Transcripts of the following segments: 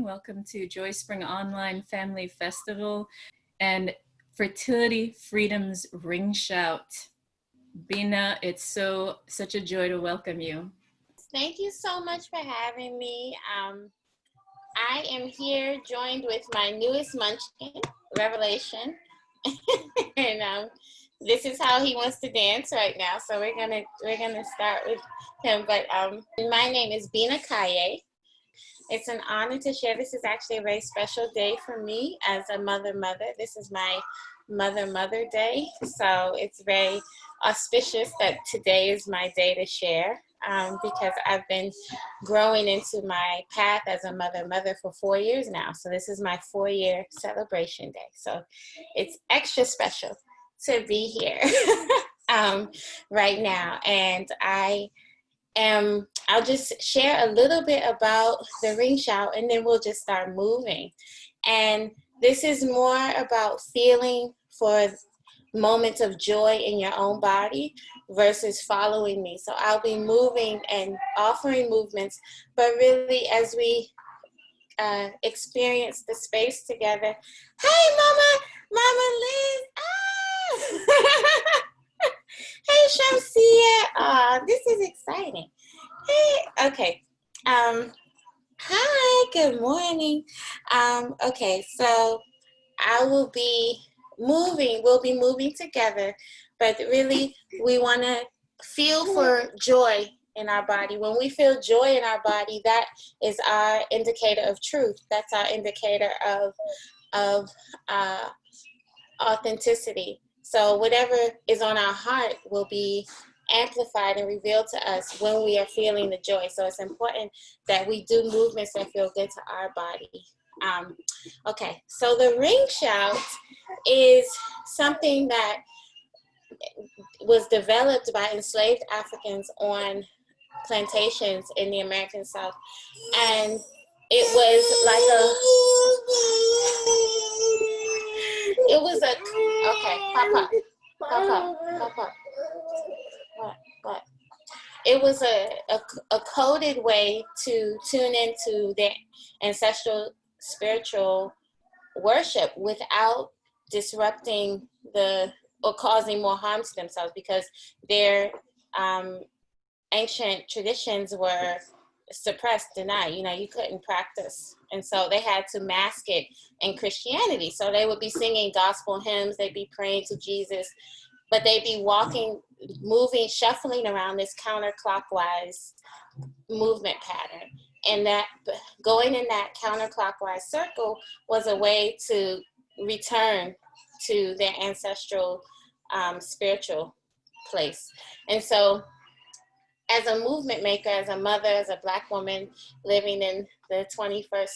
Welcome to Joyspring Online Family Festival and Fertility Freedom's Ringshout. Bina, it's such a joy to welcome you. Thank you so much for having me. I am here joined with my newest munchkin, Revelation, and this is how he wants to dance right now. So we're gonna start with him. But my name is Binahkaye. It's an honor to share. This is actually a very special day for me as a mother. This is my Mother Day. So it's very auspicious that today is my day to share because I've been growing into my path as a mother for 4 years now. So this is my 4-year celebration day. So it's extra special to be here right now. And I'll just share a little bit about the Ringshout, and then we'll just start moving. And this is more about feeling for moments of joy in your own body versus following me. So I'll be moving and offering movements, but really as we experience the space together. Hey, Mama Liz. Ah! Hey, Shamsia. This is exciting. Hey, okay. Hi, good morning. Okay, so we'll be moving together, but really we want to feel for joy in our body. When we feel joy in our body, that is our indicator of truth. That's our indicator of authenticity. So whatever is on our heart will be amplified and revealed to us when we are feeling the joy. So it's important that we do movements that feel good to our body. Okay, so the Ringshout is something that was developed by enslaved Africans on plantations in the American South. And it was okay, pop up. What? It was a coded way to tune into their ancestral spiritual worship without disrupting or causing more harm to themselves, because their ancient traditions were suppressed, denied. You couldn't practice, and so they had to mask it in Christianity. So they would be singing gospel hymns, they'd be praying to Jesus, but they'd be walking, moving, shuffling around this counterclockwise movement pattern. And that going in that counterclockwise circle was a way to return to their ancestral spiritual place. And so as a movement maker, as a mother, as a Black woman living in the 21st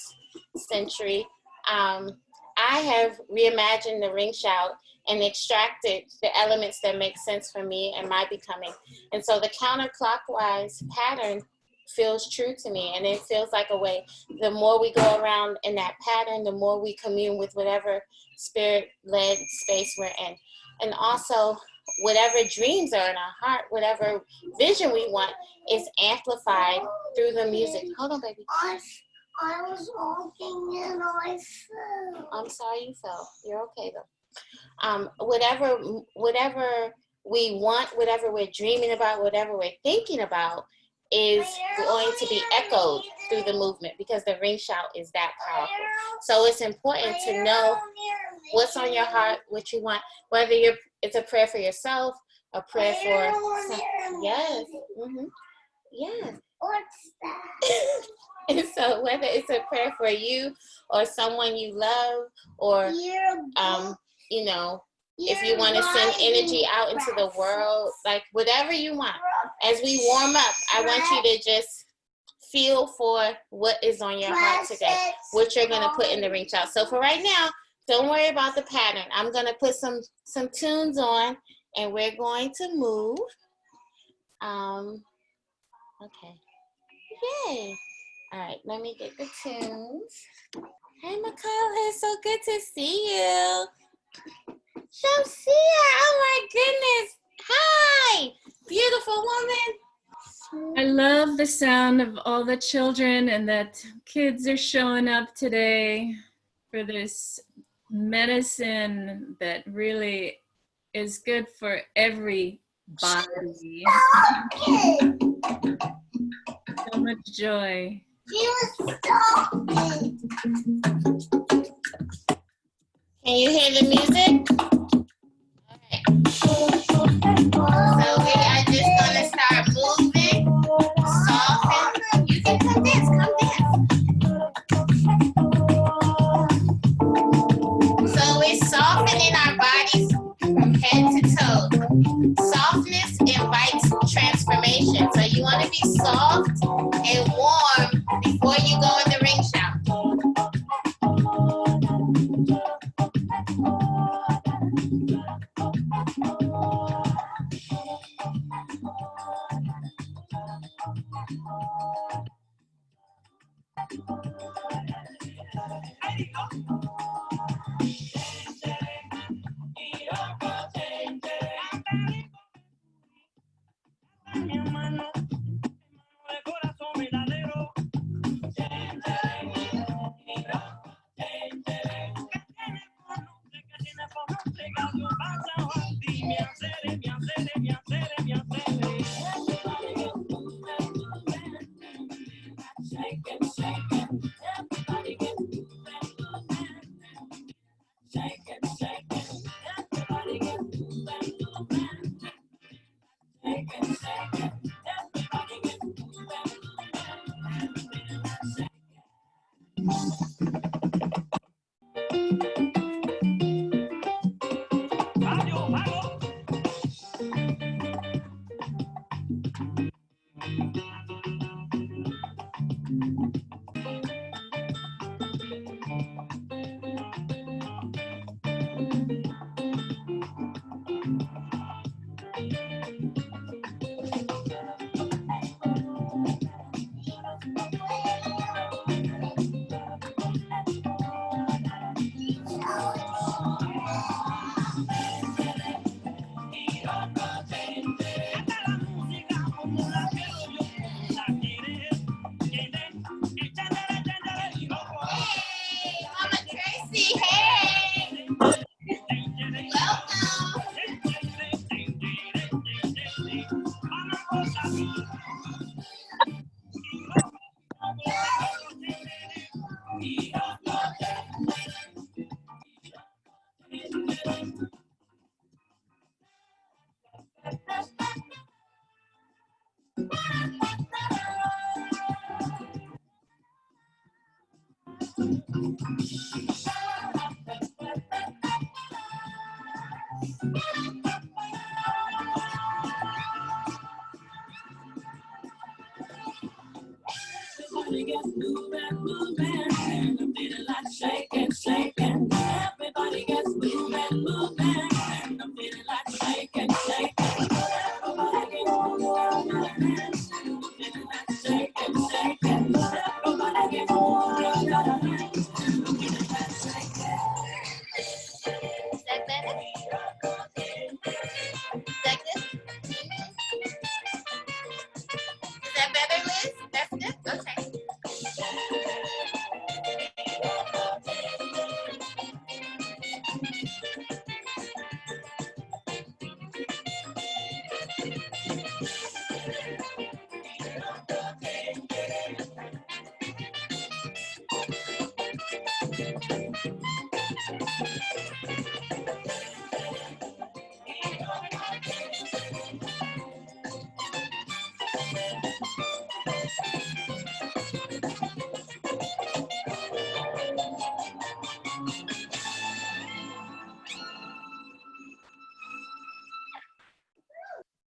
century, I have reimagined the Ringshout and extracted the elements that make sense for me and my becoming. And so the counterclockwise pattern feels true to me, and it feels like a way. The more we go around in that pattern, the more we commune with whatever spirit-led space we're in. And also, whatever dreams are in our heart, whatever vision we want, is amplified through the music. Hold on, baby. I was walking and I fell. I'm sorry you fell. You're okay though. Whatever we want, whatever we're dreaming about, whatever we're thinking about, is going to be echoed through the movement, because the Ringshout is that powerful. So it's important to know what's on your heart, what you want, whether it's a prayer for yourself, a prayer for yes, yes. What's that? And so whether it's a prayer for you or someone you love, or if you want to send energy out into the world, like whatever you want. As we warm up, I want you to just feel for what is on your heart today, what you're going to put in the Ringshout. So for right now, don't worry about the pattern. I'm going to put some tunes on, and we're going to move. Okay. Yay. All right, let me get the tunes. Hey, Makala, it's so good to see you. Shamsia, oh my goodness. Hi, beautiful woman. I love the sound of all the children and that kids are showing up today for this medicine that really is good for every body. So much joy. She was talking. Can you hear the music? So we are just gonna start moving, soften. You can come dance, come dance. So we're softening our bodies from head to toe. Softness invites transformation. So you want to be soft and warm before you go in the ring shout.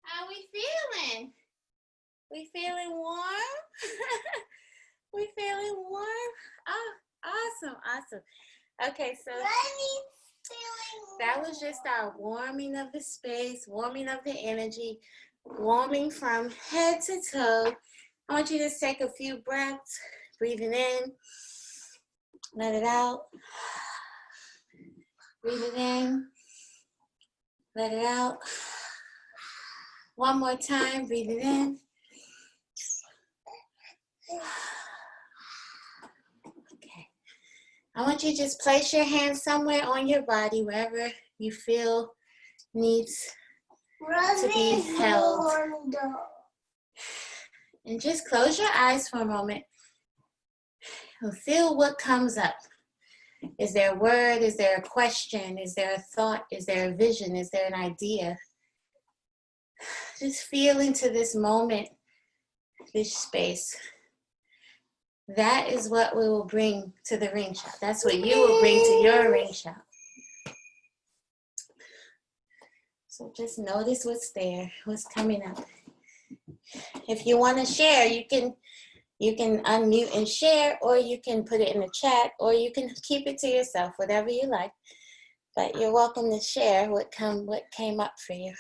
How we feeling? We feeling warm? We feeling warm? Oh, awesome, awesome. Okay, so that was just our warming of the space, warming of the energy, warming from head to toe. I want you to just take a few breaths, breathing in, let it out. Breathe it in, let it out. One more time, breathe it in, Okay. I want you to just place your hand somewhere on your body, wherever you feel needs to be held. And just close your eyes for a moment and feel what comes up. Is there a word? Is there a question? Is there a thought? Is there a vision? Is there an idea? Just feel into this moment, this space. That is what we will bring to the Ringshout. That's what you will bring to your Ringshout. So just notice what's there, what's coming up. If you want to share, you can unmute and share, or you can put it in the chat, or you can keep it to yourself, whatever you like. But you're welcome to share what came up for you.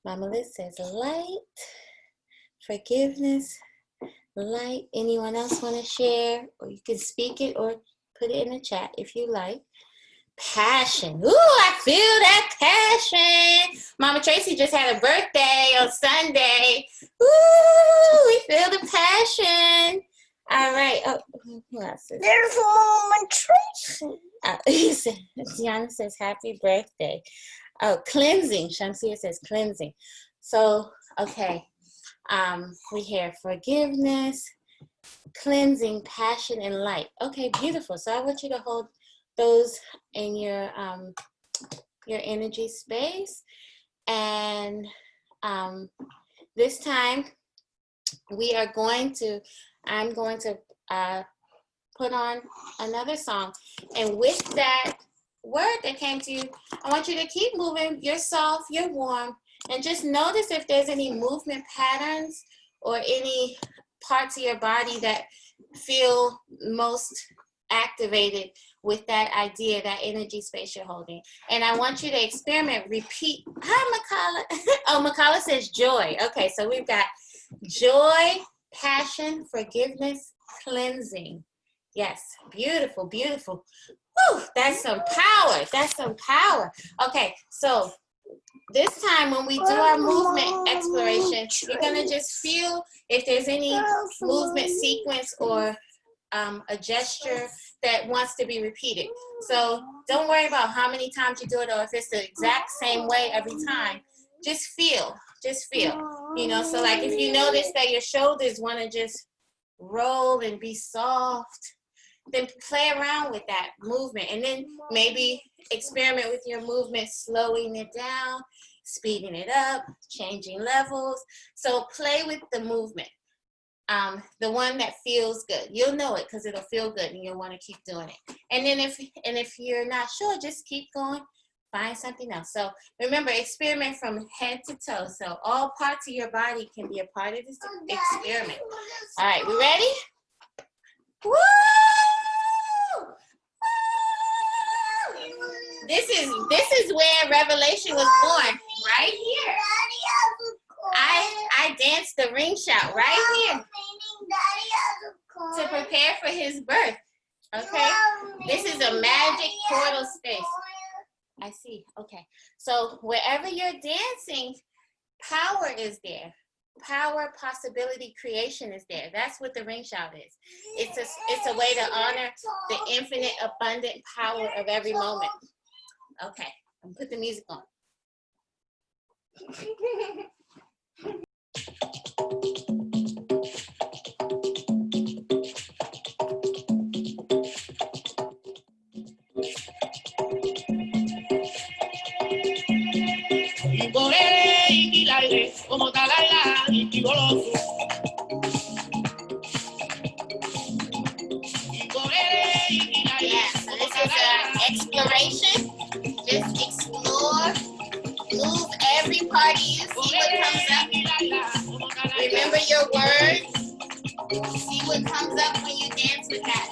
Mama Liz says light, forgiveness, light. Anyone else want to share? Or you can speak it or put it in the chat if you like. Passion. Ooh, I feel that passion. Mama Tracy just had a birthday on Sunday. Ooh, we feel the passion. All right. Oh, who else is There's Mama Tracy. Deanna says happy birthday. Oh, cleansing. Shamsia says cleansing. So, okay. We hear forgiveness, cleansing, passion, and light. Okay, beautiful. So I want you to hold those in your energy space. And this time I'm going to put on another song. And with that word that came to you, I want you to keep moving. You're soft, you're warm, and just notice if there's any movement patterns or any parts of your body that feel most activated with that idea, that energy space you're holding. And I want you to experiment, repeat. Hi, Makala. Oh, Makala says joy. Okay, so we've got joy, passion, forgiveness, cleansing. Yes, beautiful, beautiful. Whew, that's some power. That's some power. Okay, so this time when we do our movement exploration, you're going to just feel if there's any movement sequence or a gesture that wants to be repeated. So don't worry about how many times you do it or if it's the exact same way every time. Just feel, you know. So like if you notice that your shoulders want to just roll and be soft, then play around with that movement, and then maybe experiment with your movement, slowing it down, speeding it up, changing levels. So play with the movement. The one that feels good. You'll know it because it'll feel good and you'll want to keep doing it. And then if you're not sure, just keep going. Find something else. So remember, experiment from head to toe. So all parts of your body can be a part of this experiment. All right, we ready? Woo! This is where revelation was born, right here. I danced the Ringshout right here to prepare for his birth. Okay, this is a magic portal space. I see. Okay, so wherever you're dancing, power is there. Power, possibility, creation is there. That's what the Ringshout is. It's a way to honor the infinite, abundant power of every moment. Okay, I'm gonna put the music on. Yeah, so this is an exploration. Just explore, move every part of you, see what comes up. Remember your words. See what comes up when you dance with that.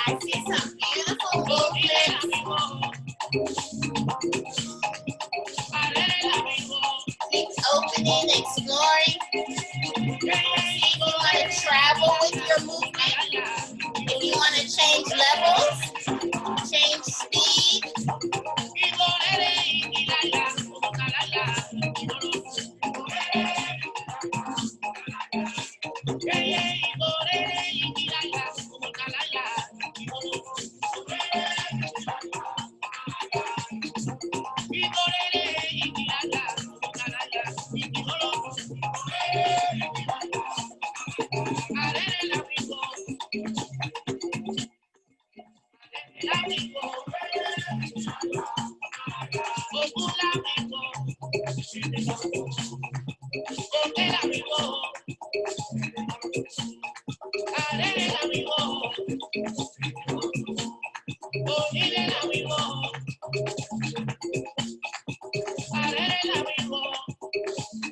I see some beautiful movements. Keep opening, exploring. If you want to travel with your movement, if you want to change levels, change speed.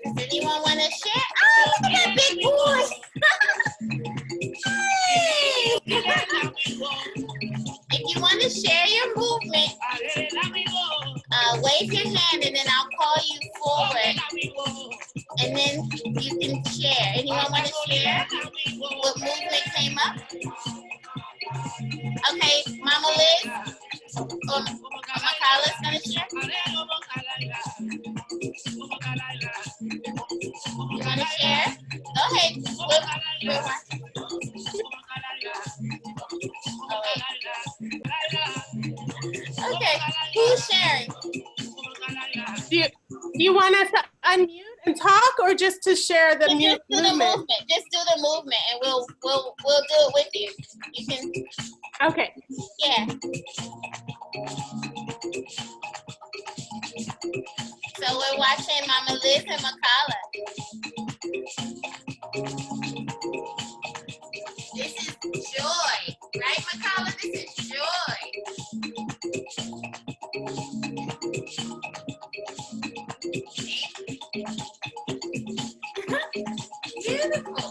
Does anyone want to share? Oh, look at that big boy. Hey. If you want to share your movement, wave your hand and then I'll call you forward. And then you can share. Anyone want to share what movement came up? Okay, Mama Liz or Makala's going to share? You want to share? Go ahead. Okay, who's sharing? Do you want us to unmute and talk, or just to share the movement? Just do the movement, and we'll do it with you. You can. Okay. Yeah. So we're watching Mama Liz and Makala. This is joy, right, Makala? This is joy. Beautiful.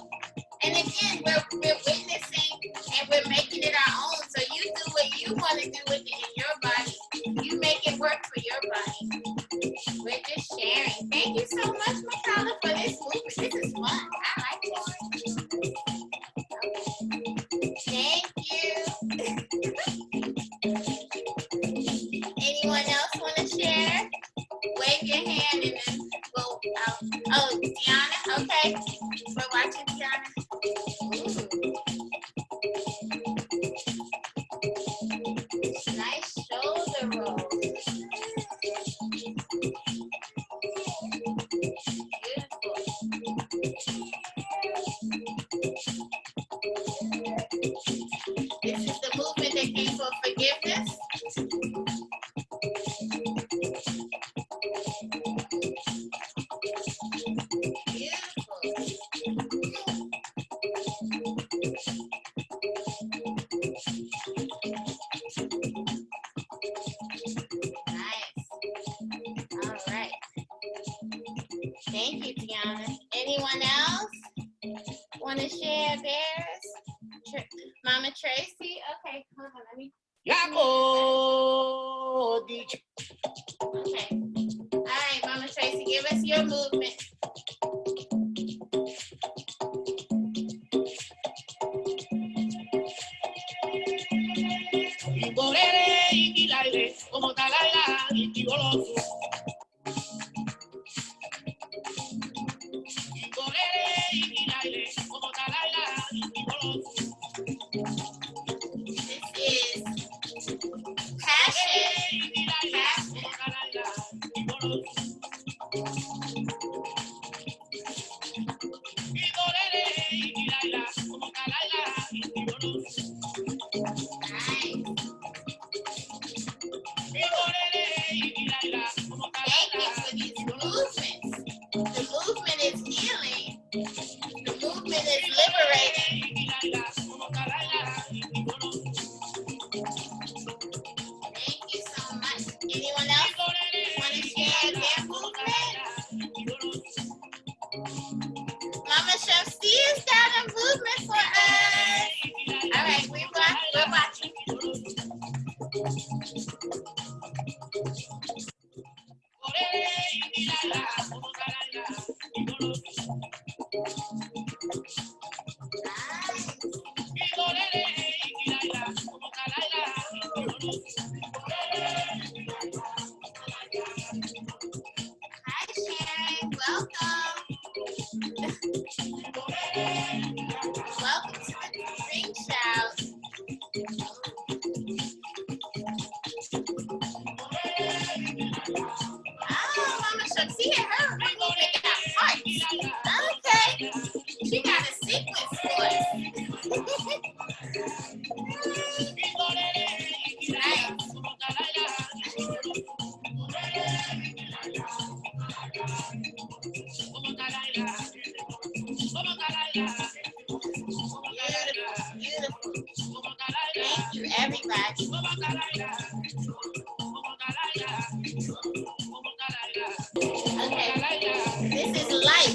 And again, we're witnessing and we're making it our own. So you do what you want to do with it in your body. You make it work for your body. We're just sharing. Thank you so much, Makala, for this movement. This is fun. I like it. Thank you. Anyone else want to share? Wave your hand and then we'll, oh, Tiana, okay. We're watching Tiana. Ooh. Nice shoulder roll. Beautiful. This is the movement that came for Thank you, Tiana. Anyone else want to share theirs? Mama Tracy? Okay, hold on, let me. Okay. All right, Mama Tracy, give us your movement. This is passion. Thank you for these movements. The movement is healing. The movement is liberating. Thank you so much. Anyone else want to share their movement? Mama Shafsi has got a movement for us. All right, we're watching. Hi, Sharon. Welcome. Welcome to the Ringshout. Oh, Mama Shafsi and her movement got parts. Okay. She got a sequence for us. Beautiful. Thank you, everybody. Okay, this is light.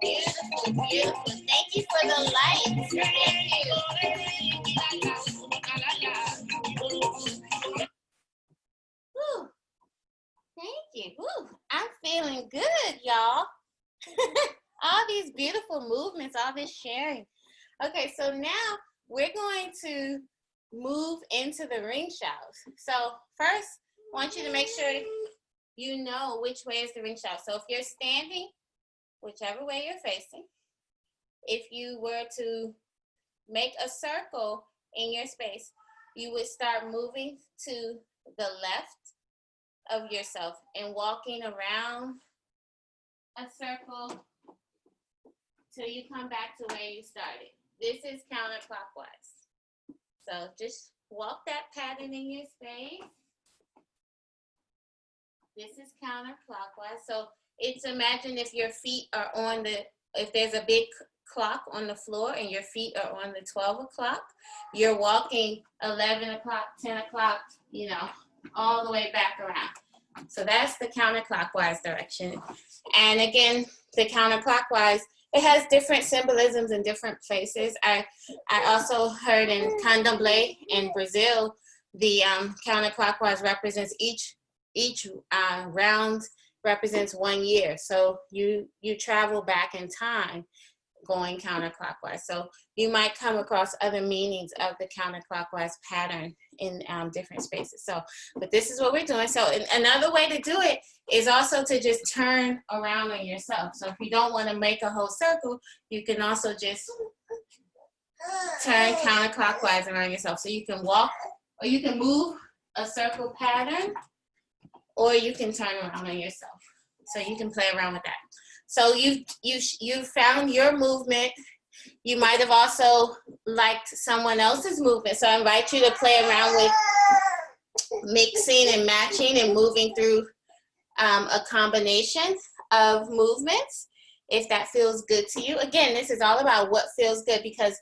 Beautiful, beautiful. Thank you for the lights. Thank you. Whew. Thank you. Whew. I'm feeling good, y'all. All these beautiful movements, all this sharing. Okay, so now we're going to move into the ring shout. So first, I want you to make sure you know which way is the ring shout. So if you're standing, whichever way you're facing, if you were to make a circle in your space, you would start moving to the left of yourself and walking around a circle till you come back to where you started. This is counterclockwise. So just walk that pattern in your space. This is counterclockwise. So it's imagine if your feet are on if there's a big clock on the floor and your feet are on the 12 o'clock, you're walking 11 o'clock, 10 o'clock, you know, all the way back around. So that's the counterclockwise direction. And again, the counterclockwise, it has different symbolisms in different places. I also heard in Candomblé in Brazil, the counterclockwise represents each round represents 1 year. So you travel back in time going counterclockwise. So you might come across other meanings of the counterclockwise pattern in different spaces. So, but this is what we're doing. So another way to do it is also to just turn around on yourself. So if you don't want to make a whole circle, you can also just turn counterclockwise around yourself. So you can walk, or you can move a circle pattern, or you can turn around on yourself. So you can play around with that. So you found your movement. You might have also liked someone else's movement. So I invite you to play around with mixing and matching and moving through a combination of movements, if that feels good to you. Again, this is all about what feels good, because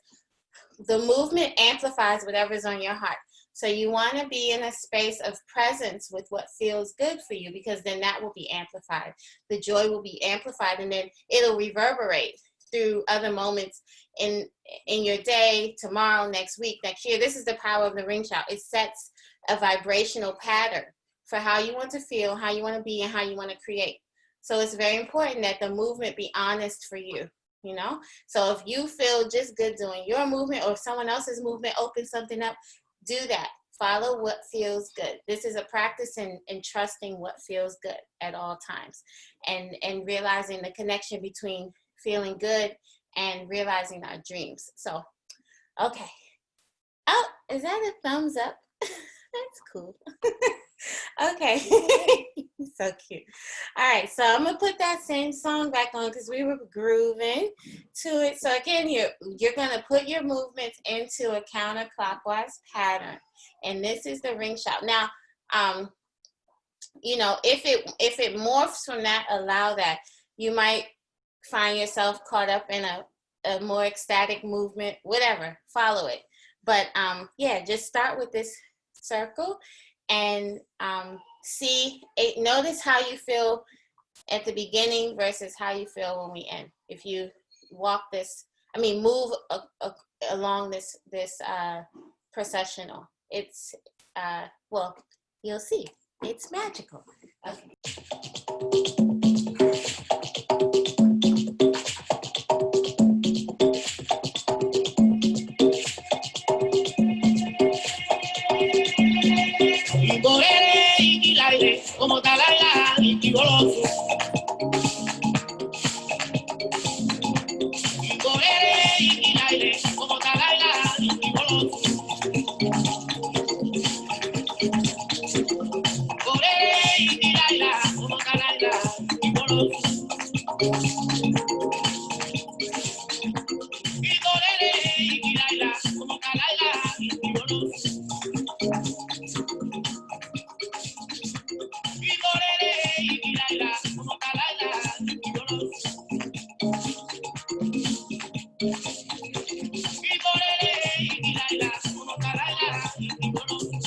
the movement amplifies whatever's on your heart. So you want to be in a space of presence with what feels good for you, because then that will be amplified. The joy will be amplified, and then it'll reverberate through other moments in your day, tomorrow, next week, next year. This is the power of the Ringshout. It sets a vibrational pattern for how you want to feel, how you want to be, and how you want to create. So it's very important that the movement be honest for you, you know? So if you feel just good doing your movement, or if someone else's movement opens something up, do that. Follow what feels good. This is a practice in trusting what feels good at all times, and realizing the connection between feeling good and realizing our dreams. So, okay. Oh, is that a thumbs up? That's cool. Okay. So cute. All right, so I'm gonna put that same song back on because we were grooving to it. So again, you're gonna put your movements into a counterclockwise pattern, and this is the Ringshout. Now, you know, if it morphs from that, allow that. You might find yourself caught up in a more ecstatic movement, whatever, follow it. But yeah, just start with this circle and notice how you feel at the beginning versus how you feel when we end. If you walk this, move along this processional, it's, well, you'll see, it's magical. Okay. Como talaila y goloso. Y corere y aire como talaila y goloso. Corere y aire como talaila y goloso. Y corere y aire como talaila y goloso. Y corere y aire como talaila y goloso. Y corere y aire como talaila y goloso.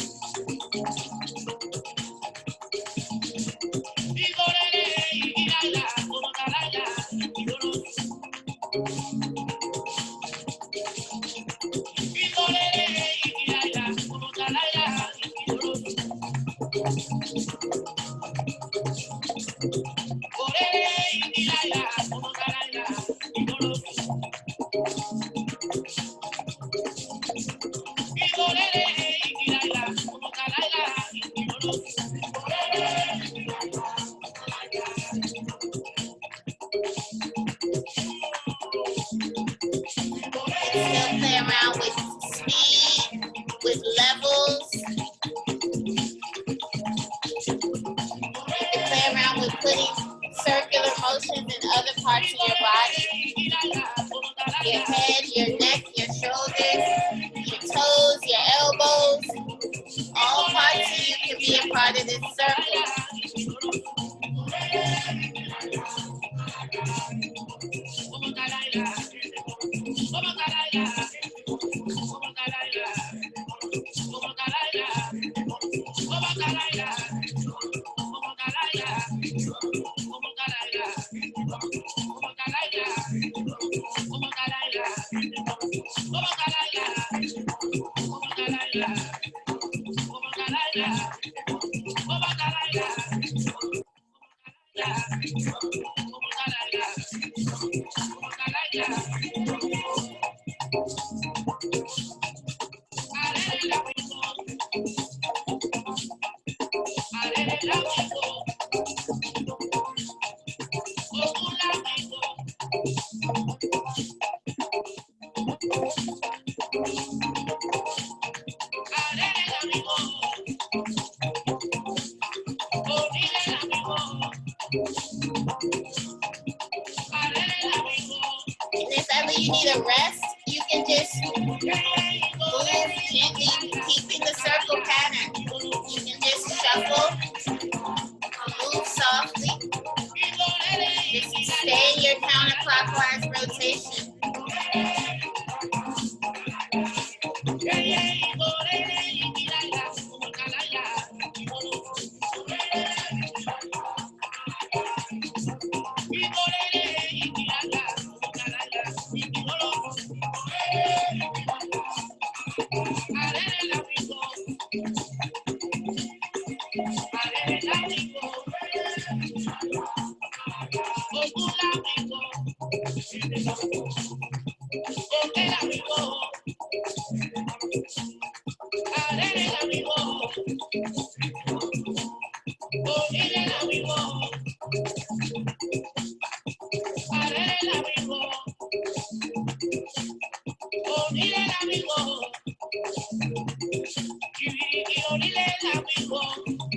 Y corere y aire como talaila y goloso. Y corere y aire como talaila y goloso. Corere y aire como talaila y goloso. Y corere y aire como talaila y goloso. Still play around with speed, with levels. You can play around with putting circular motions in other parts of your body. Your head, your neck, your shoulders, your toes, your elbows. All parts of you can be a part of this circle. Yeah. And if ever you need a rest, you can just move gently, keeping the circle pattern. You can just shuffle, move softly. Just stay in your counterclockwise rotation.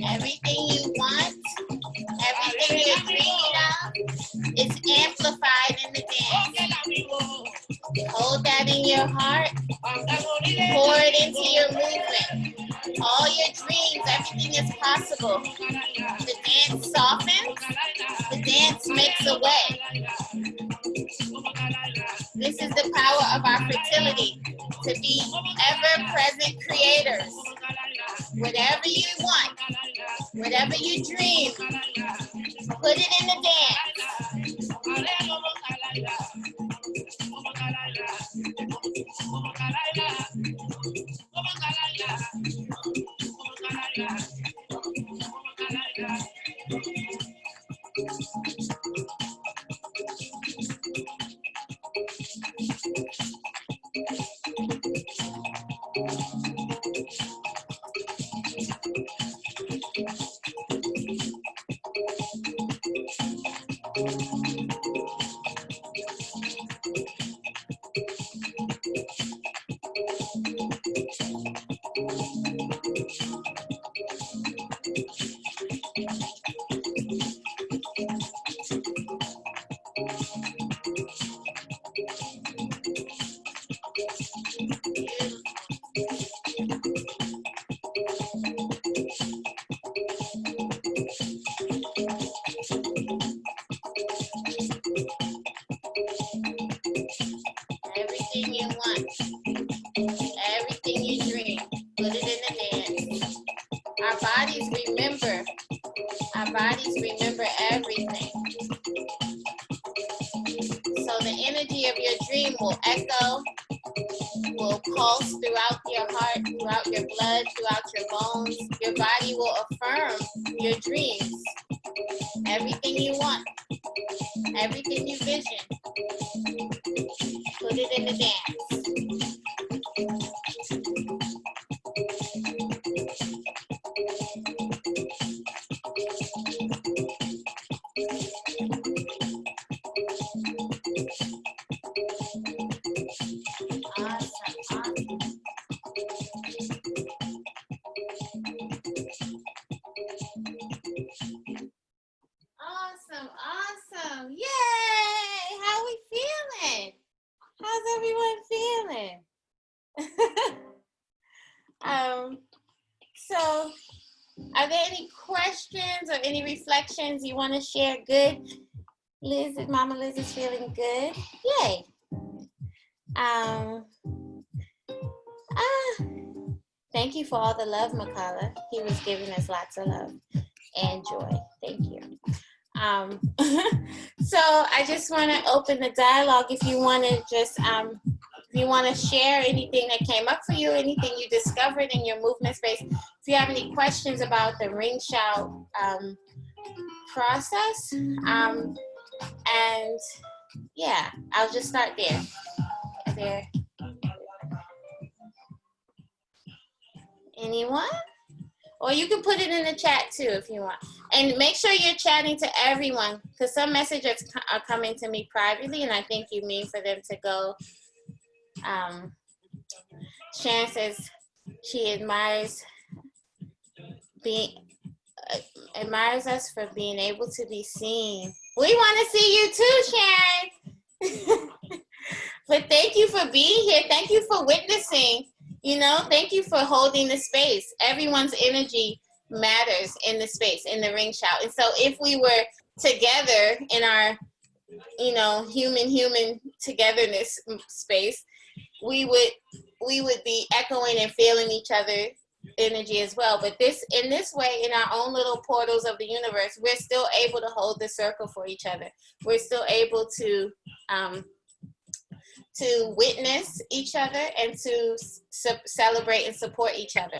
Everything you want, everything you're dreaming of is amplified in the dance. Hold that in your heart, pour it into your movement. All your dreams, everything is possible. The dance softens, the dance makes a way. This is the power of our fertility, to be ever-present creators. Whatever you want, whatever you dream, put it in the dance. Everything you want, everything you dream, put it in the dance. Our bodies remember everything. So the energy of your dream will echo, will pulse throughout your heart, throughout your blood, throughout your bones. Your body will affirm your dreams. Everything you want, everything you vision, put it in the dance. Awesome. Yay! How we feeling? How's everyone feeling? So are there any questions or any reflections you want to share? Good. Mama Liz is feeling good. Yay. Thank you for all the love, Makala. He was giving us lots of love and joy. Thank you. So I just want to open the dialogue. If you want to just, if you want to share anything that came up for you, anything you discovered in your movement space, if you have any questions about the Ringshout process, and Yeah, I'll just start there. There. Anyone? Or you can put it in the chat too if you want. And make sure you're chatting to everyone, because some messages are coming to me privately, and I think you mean for them to go. Sharon says she admires us for being able to be seen. We want to see you too, Sharon. But thank you for being here. Thank you for witnessing. You know, thank you for holding the space. Everyone's energy matters in the space, in the ring shout. And so if we were together in our, you know, human togetherness space, we would be echoing and feeling each other's energy as well. But in this way, in our own little portals of the universe, we're still able to hold the circle for each other. We're still able to witness each other and to celebrate and support each other.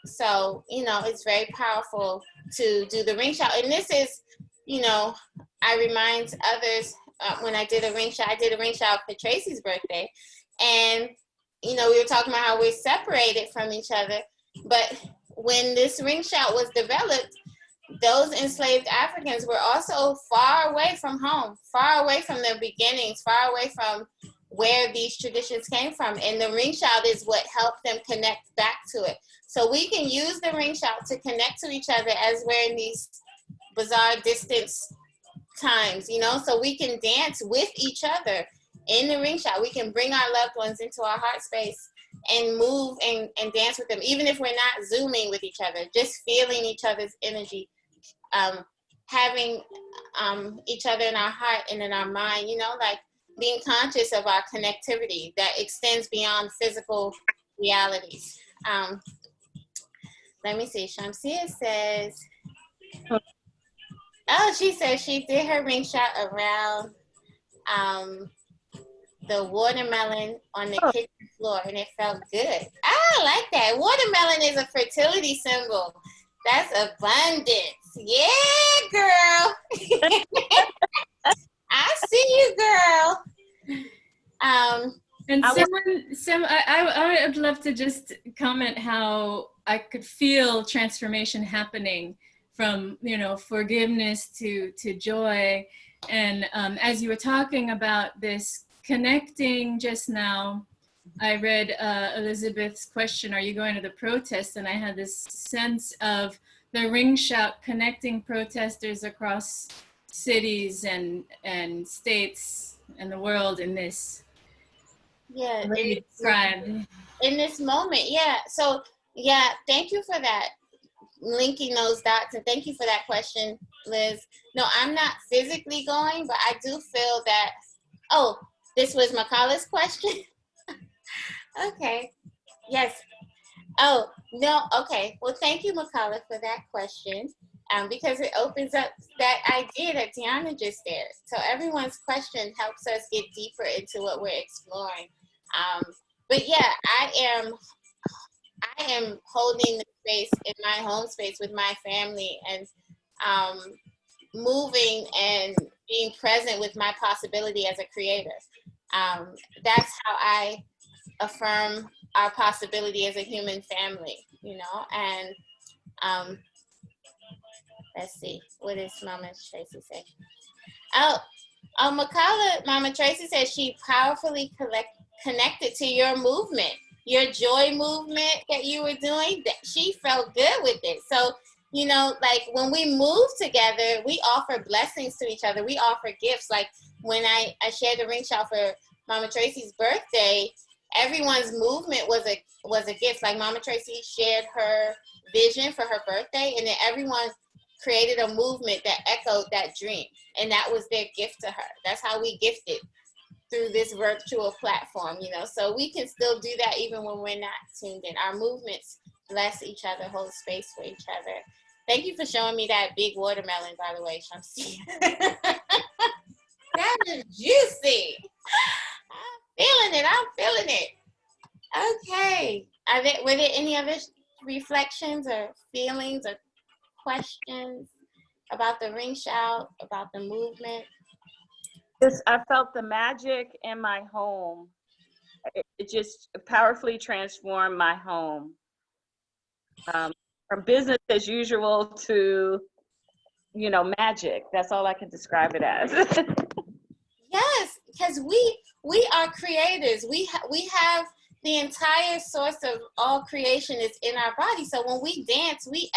So, you know, it's very powerful to do the ring shout. And this is, you know, I remind others when I did a ring shout for Tracy's birthday. And, you know, we were talking about how we're separated from each other. But when this ring shout was developed, those enslaved Africans were also far away from home, far away from their beginnings, far away from where these traditions came from. And the ring shout is what helped them connect back to it. So we can use the ring shout to connect to each other as we're in these bizarre distance times, you know, so we can dance with each other in the ring shout. We can bring our loved ones into our heart space and move and dance with them, even if we're not Zooming with each other, just feeling each other's energy, having each other in our heart and in our mind, you know, like being conscious of our connectivity that extends beyond physical realities. Let me see. Shamsia says, oh, she says she did her ring shot around the watermelon on the kitchen floor, and it felt good. I like that. Watermelon is a fertility symbol. That's abundance. Yeah, girl. I see you, girl. And I would love to just comment how I could feel transformation happening from, you know, forgiveness to joy. And as you were talking about this connecting just now, I read Elizabeth's question, are you going to the protest? And I had this sense of the ring shout connecting protesters across cities and states and the world in this. Yeah, described. In this moment, yeah. So, yeah, thank you for that, linking those dots, and thank you for that question, Liz. No, I'm not physically going, but I do feel that, oh, this was Makala's question? Okay, yes. Oh, no, okay. Well, thank you, Makala, for that question, because it opens up that idea that Deanna just shared. So everyone's question helps us get deeper into what we're exploring. But yeah, I am holding the space in my home space with my family and moving and being present with my possibility as a creator. That's how I affirm our possibility as a human family, you know. And let's see, what does Mama Tracy say? Oh, Makala, Mama Tracy says she powerfully connected to your movement, your joy movement that you were doing. That she felt good with it. So, you know, like when we move together, we offer blessings to each other. We offer gifts. Like when I shared the ring shout for Mama Tracy's birthday, everyone's movement was a gift. Like Mama Tracy shared her vision for her birthday, and then everyone created a movement that echoed that dream, and that was their gift to her. That's how we gifted through this virtual platform, you know. So we can still do that even when we're not tuned in. Our movements bless each other, hold space for each other. Thank you for showing me that big watermelon, by the way, Shamsi. That is juicy. I'm feeling it. Okay. Were there any other reflections or feelings or questions about the ring shout, about the movement? I felt the magic in my home. It just powerfully transformed my home. From business as usual to, magic. That's all I can describe it as. Yes, because we are creators. We have the entire source of all creation is in our body. So when we dance, we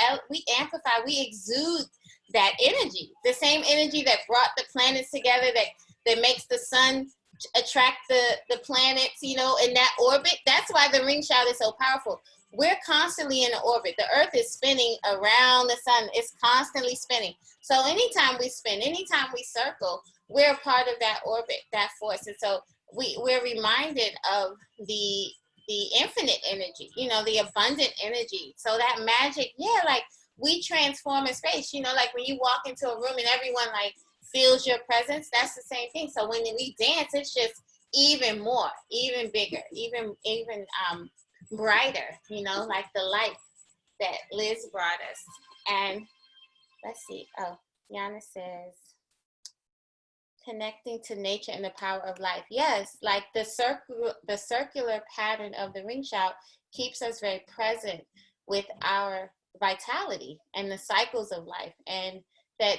amplify, we exude that energy. The same energy that brought the planets together, that makes the sun attract the planets, in that orbit. That's why the Ringshout is so powerful. We're constantly in an orbit. The earth is spinning around the sun. It's constantly spinning. So anytime we spin, anytime we circle, we're a part of that orbit, that force. And so we're reminded of the infinite energy, the abundant energy. So that magic, like we transform in space, like when you walk into a room and everyone like feels your presence, that's the same thing. So when we dance, it's just even more, even bigger, even brighter, like the light that Liz brought us. And let's see. Oh, Yana says, connecting to nature and the power of life. Yes, like the circular pattern of the Ringshout keeps us very present with our vitality and the cycles of life, and that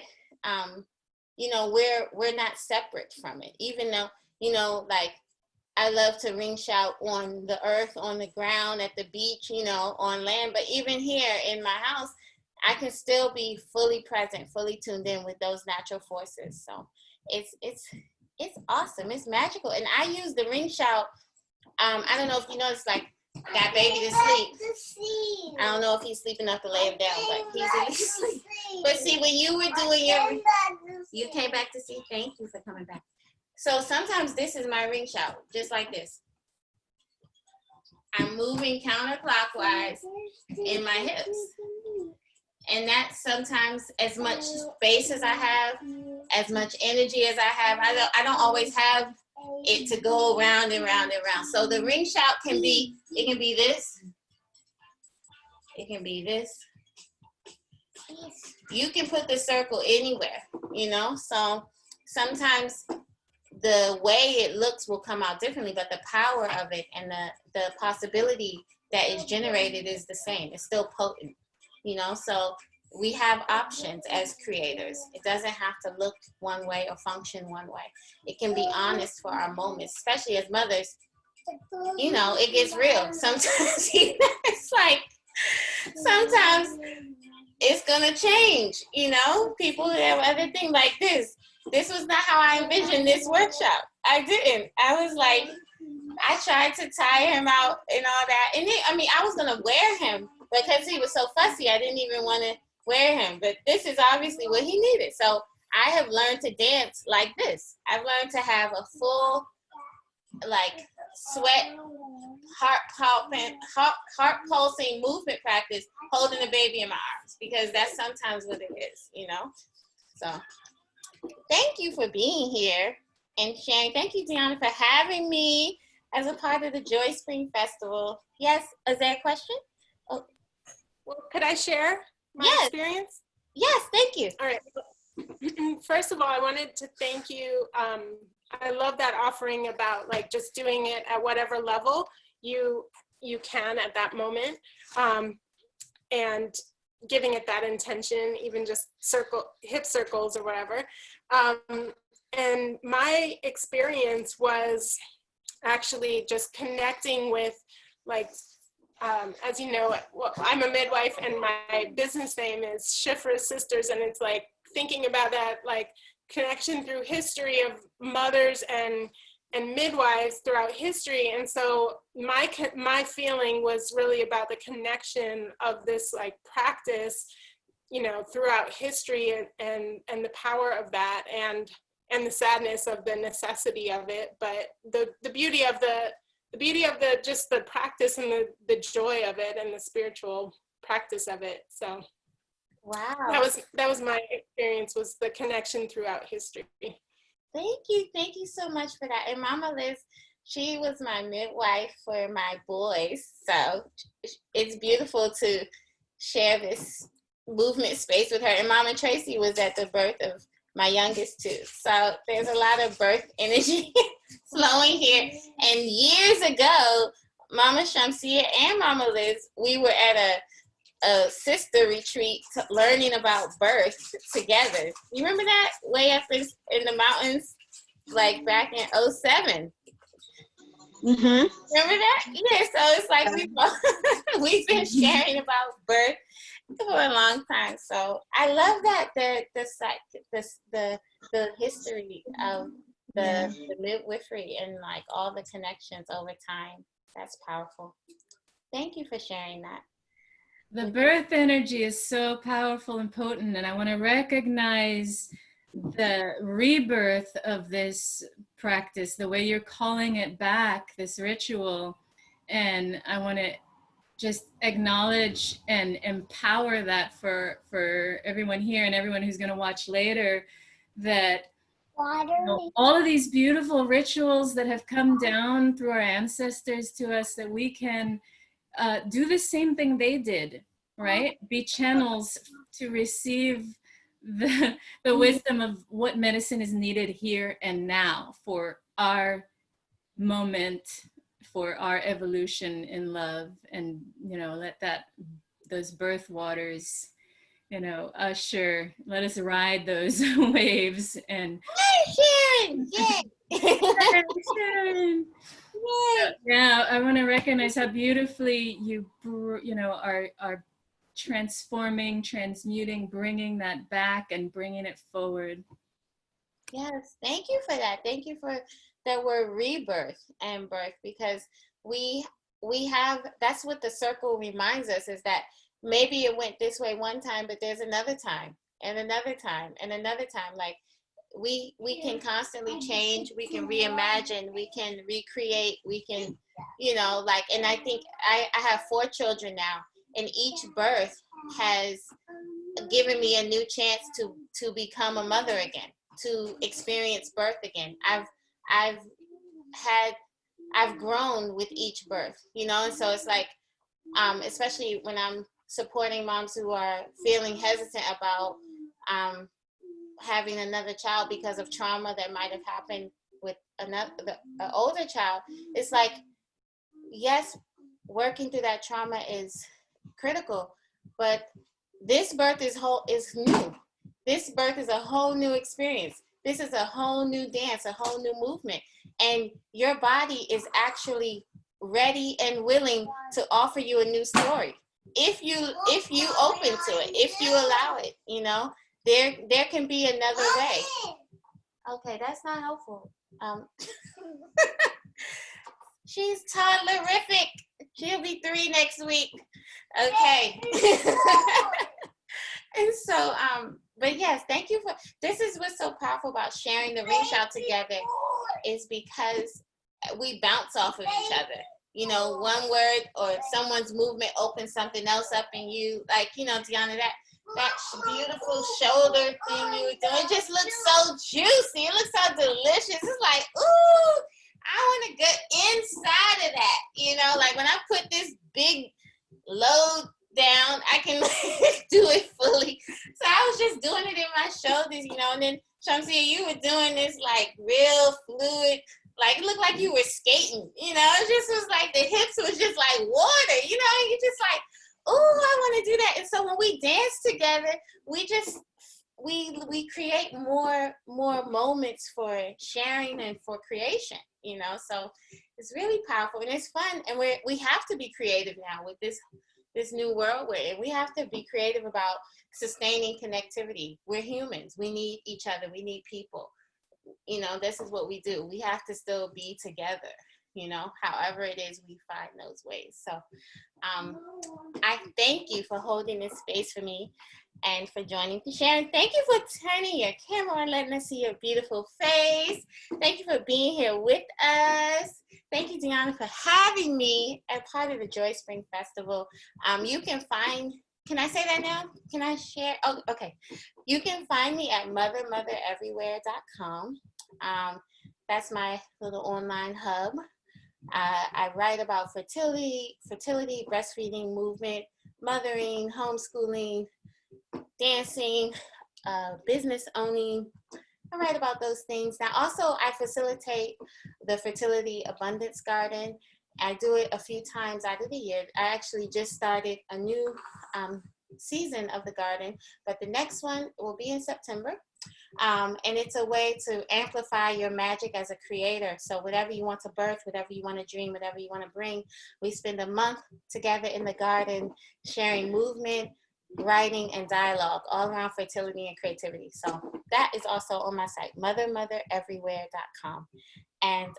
we're not separate from it. Even though, like I love to Ringshout on the earth, on the ground, at the beach, on land, but even here in my house, I can still be fully present, fully tuned in with those natural forces. So it's awesome. It's magical. And I use the Ringshout. I don't know if you noticed, like, got baby to sleep. I don't know if he's sleep enough to lay him down, but he's asleep. But see, when you were doing you came back to see. Thank you for coming back. So sometimes this is my Ringshout, just like this. I'm moving counterclockwise in my hips. And that's sometimes as much space as I have, as much energy as I have. I don't always have it to go around and round and round. So the Ringshout can be this. It can be this. You can put the circle anywhere, So sometimes the way it looks will come out differently, but the power of it and the possibility that is generated is the same. It's still potent. So we have options as creators. It doesn't have to look one way or function one way. It can be honest for our moments, especially as mothers. It gets real. Sometimes it's like, sometimes it's gonna change, people have other things like this. This was not how I envisioned this workshop. I didn't. I was like, I tried to tire him out and all that. And I was gonna wear him, because he was so fussy, I didn't even want to wear him. But this is obviously what he needed. So I have learned to dance like this. I've learned to have a full, like, sweat, heart pulsing movement practice, holding the baby in my arms, because that's sometimes what it is, So thank you for being here and sharing. Thank you, Deanna, for having me as a part of the Joyspring Festival. Yes, is there a question? Oh. Well, could I share my experience? Yes, thank you. All right. First of all, I wanted to thank you. I love that offering about like just doing it at whatever level you can at that moment, and giving it that intention, even just hip circles or whatever. And my experience was actually just connecting with, like, as you know, I'm a midwife and my business name is Shifra Sisters, and it's like thinking about that, like, connection through history of mothers and midwives throughout history. And so my feeling was really about the connection of this, like, practice, throughout history, and the power of that, and the sadness of the necessity of it, but the beauty of just the practice and the joy of it and the spiritual practice of it. So wow, that was my experience, was the connection throughout history. Thank you so much for that. And Mama Liz, she was my midwife for my boys, so it's beautiful to share this movement space with her. And Mama Tracy was at the birth of my youngest too. So there's a lot of birth energy flowing here. And years ago, Mama Shamsia and Mama Liz, we were at a sister retreat learning about birth together. You remember that? Way up in the mountains, like back in 2007. Mm-hmm. Remember that? Yeah, so it's like we've been sharing about birth for a long time. So I love that the history of the midwifery and like all the connections over time. That's powerful. Thank you for sharing that. The birth energy is so powerful and potent, and I want to recognize the rebirth of this practice, the way you're calling it back, this ritual. And I want to just acknowledge and empower that for everyone here and everyone who's going to watch later, that all of these beautiful rituals that have come down through our ancestors to us, that we can do the same thing they did, right? Be channels to receive the wisdom of what medicine is needed here and now for our moment, for our evolution in love. And, you know, let those birth waters, you know, let us ride those waves. And Sharon! Yay! Sharon. Yeah, I want to recognize how beautifully you are transforming, transmuting, bringing that back and bringing it forward. Yes, thank you for that. Thank you for the word rebirth and birth, because we have, that's what the circle reminds us, is that maybe it went this way one time, but there's another time and another time and another time. Like we can constantly change, we can reimagine, we can recreate, we can, you know, like, and I think I have 4 children now, and each birth has given me a new chance to become a mother again, to experience birth again. I've grown with each birth, you know, and so it's like, especially when I'm supporting moms who are feeling hesitant about having another child because of trauma that might have happened with an older child. It's like, yes, working through that trauma is critical, but this birth is new. This birth is a whole new experience. This is a whole new dance, a whole new movement. And your body is actually ready and willing to offer you a new story. If you open to it, if you allow it, you know, there can be another way. Okay, that's not helpful. She's toddlerific. She'll be 3 next week. Okay. And so, but yes, thank you for, this is what's so powerful about sharing the Ringshout together, is because we bounce off of each other. You know, one word or someone's movement opens something else up in you. Like, you know, Deanna, that beautiful shoulder thing you were doing, it just looks so juicy. It looks so delicious. It's like, ooh, I want to get inside of that. You know, like when I put this big load down, I can do it fully. So I was just doing it in my shoulders, you know, and then Shamsia, you were doing this like real fluid, like it looked like you were skating, you know, it just was like the hips was just like water, you know, you just like, oh, I want to do that. And so when we dance together, we just, we create more moments for sharing and for creation, you know, so it's really powerful and it's fun. And we have to be creative now with this new world we're in. We have to be creative about sustaining connectivity. We're humans. We need each other. We need people. You know, this is what we do. We have to still be together, you know, however it is we find those ways. So I thank you for holding this space for me and for joining me. Sharon, thank you for turning your camera and letting us see your beautiful face. Thank you for being here with us. Thank you, Deanna, for having me as part of the Joyspring Festival. You can find, can I say that now? Can I share? Oh, okay. You can find me at mothermothereverywhere.com. That's my little online hub. I write about fertility, breastfeeding, movement, mothering, homeschooling, dancing, business owning, I write about those things. Now, also, I facilitate the Fertility Abundance Garden. I do it a few times out of the year. I actually just started a new season of the garden, but the next one will be in September. And it's a way to amplify your magic as a creator. So whatever you want to birth, whatever you want to dream, whatever you want to bring, we spend a month together in the garden sharing movement, writing, and dialogue all around fertility and creativity. So that is also on my site, mothermothereverywhere.com. And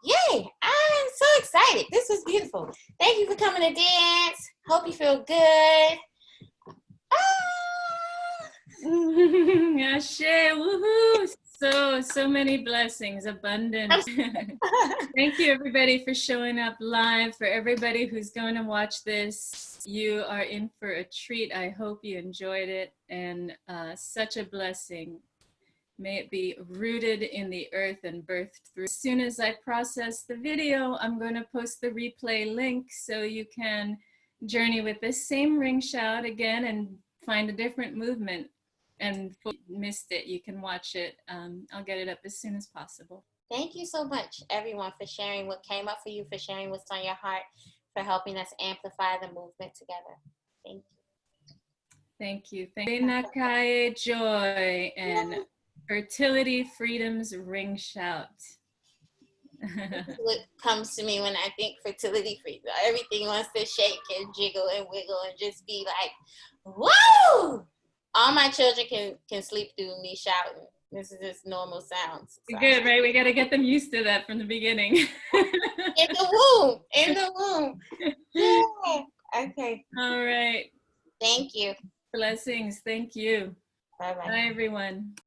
yay, I'm so excited. This was beautiful. Thank you for coming to dance. Hope you feel good. Ashe, woohoo! So many blessings, abundance. Thank you everybody for showing up live. For everybody who's going to watch this, you are in for a treat. I hope you enjoyed it, and such a blessing. May it be rooted in the earth and birthed through. As soon as I process the video, I'm going to post the replay link so you can journey with this same Ringshout again and find a different movement. And if you missed it, you can watch it. I'll get it up as soon as possible. Thank you so much, everyone, for sharing what came up for you, for sharing what's on your heart, for helping us amplify the movement together. Thank you. Thank you. Thank you. Binahkaye joy and Fertility Freedom's Ringshout. What comes to me when I think fertility freedom, everything wants to shake and jiggle and wiggle and just be like, whoa! All my children can sleep through me shouting. This is just normal sounds. So. Good, right? We got to get them used to that from the beginning. In the womb. Yeah. Okay. All right. Thank you. Blessings. Thank you. Bye-bye. Bye, everyone.